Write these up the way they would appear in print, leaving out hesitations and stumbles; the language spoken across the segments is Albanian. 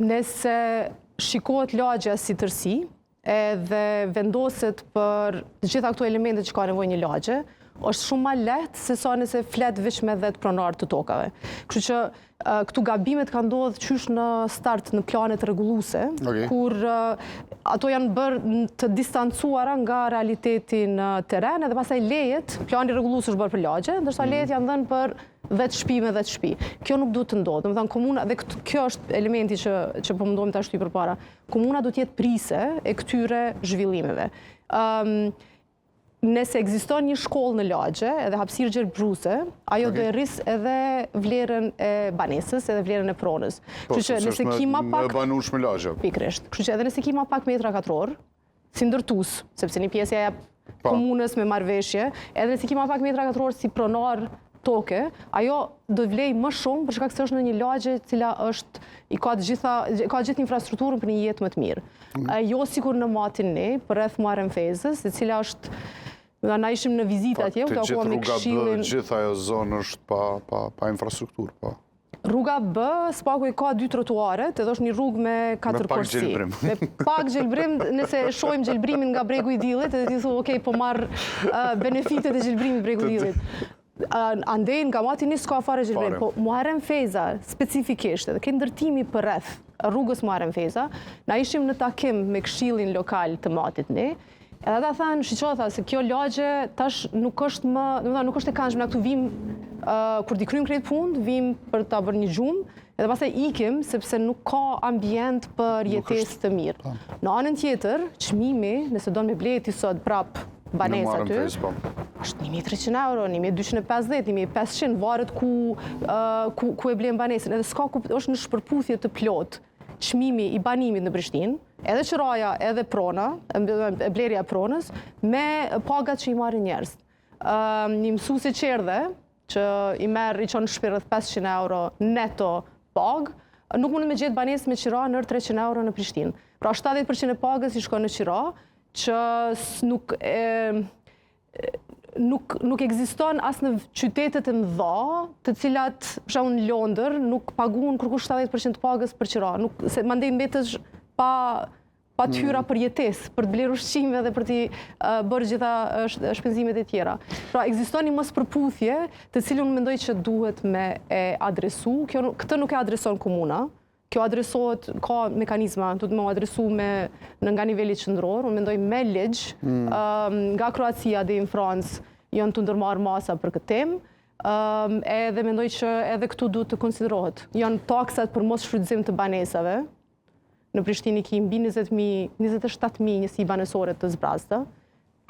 Nëse shikohet lagja si tërësi edhe vendoset për të gjitha këto elemente që ka nevojë një lagje, është shumë ma lehtë se sa nëse flet veç me 10 pronarë të tokave. Kështu që këtu gabimet ka ndodhur qysh në start në planet rregulluese, kur ato janë bërë të distancuara nga realiteti në terren, edhe pastaj lejet, plani rregullues është bërë për lagje, ndërsa lejet janë dhënë për 10 shtëpi me 10 shtëpi. Kjo nuk duhet të ndodhë. Domethënë komuna, dhe kjo është elementi që po mundohem ta shtyj përpara. Komuna duhet të jetë prise e këtyre zhvillimeve. Nëse ekziston një shkollë në lagje edhe hapësirë gjelbëruse, ajo do e rris edhe vlerën e banesës edhe vlerën e pronës. Kështu që nëse ki më pak me banueshme lagje. Pikërisht. Kështu që edhe nëse ki më pak metra katror, si ndërtues, sepse një pjesë ja jep komunës me marrëveshje, edhe nëse ki më pak metra katror si pronar toke, ajo do vlej më shumë për shkak se është në një lagje e cila ka gjithë infrastrukturën për një jetë më të mirë. Jo sikur në matin ne, rreth Muharremfezës, e cila është na ishim në vizitë atje, u takuam me këshillin. Gjithë ajo zonë është pa infrastrukturë, po. Rruga B, s'paku i ka 2 trotuaret, edhe është një rrugë me 4 korsi. Me pak gjelbrim, nëse shohim gjelbrimin nga bregu i Dillit, edhe ti thu, okej, po marr benefitet e gjelbrimit bregu i Dillit. Andej nga mati një s'ka fare gjelbrim, po Muharremfeza specifikisht, edhe ke ndërtimi për rreth rrugës Muharremfeza, na ishim në takim me këshillin lokal të matit ne. Edhe ata thanë, shiqota, se kjo lagje tash nuk është e këndshme, na këtu vim kur t'i kryjm krejt punë, vim për ta bërë një gjumë, edhe pastaj ikim sepse nuk ka ambient për jetesë të mirë. Në anën tjetër, çmimi, nëse do me bleti sot prap banesë aty, është 1.300 euro, 1.250, 1.500, varet ku e blen banesën, edhe është në shpërputhje të plotë çmimi i banimit në Prishtinë, edhe qiraja, edhe prona, blerja e pronës, me pagat që i marrin njerëz. Një mësues i qerdhe, që i çon në shtëpi rreth 500 euro neto pag, nuk mund me gjetë banesë me qira nër 300 euro në Prishtinë. Pra 70% e pagës i shkon në qira, që nuk ekziston as në qytetet e mëdha, të cilat, për shembull në Londër, nuk paguën kërkush 70% pagës për qira. Mandej mbetesh pa tyra për jetesë, për të blerë ushqime dhe për t'i bërë gjitha shpenzimet e tjera. Pra, ekziston një mospërputhje, të cilën unë mendoj që duhet me e adresu. Këtë nuk e adreson komuna. Kjo adresohet, ka mekanizma, duhet me adresu nga niveli qendror, unë mendoj me ligj, nga Kroacia dhe në Francë janë të ndërmarrë masa për këtë temë, edhe mendoj që edhe këtu duhet të konsiderohet. Janë taksat për mos shfrytëzim të banesave. Në Prishtinë ki mbi 27.000 njësi banesore të zbrazta.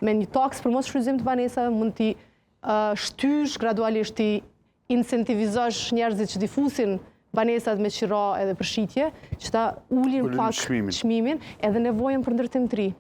Me një taks për mos shfrytëzim të banesave mund t'i shtysh gradualisht, t'i incentivizosh njerëzit që t'i fusin banesat me qira edhe për shitje, që ta ulin pak çmimin edhe nevojën për ndërtim të ri.